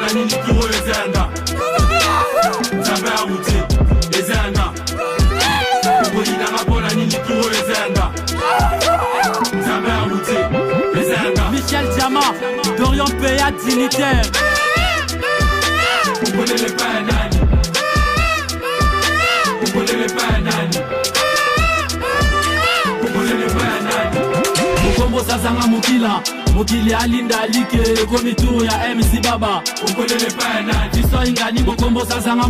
bona nini turo ezanga Nzambe abuti ezanga Ukoyinanga bona nini turo ezanga Nzambe abuti ezanga Michel Diamant, Dorian Péat dignitaire. Vous connaissez les panani. Vous connaissez les panani. Vous connaissez les panani. Mukombo sasanga mukila, mukili alinda alike, komi tour ya MC Baba. Vous connaissez les panani. Tiso ingani mukombo sasanga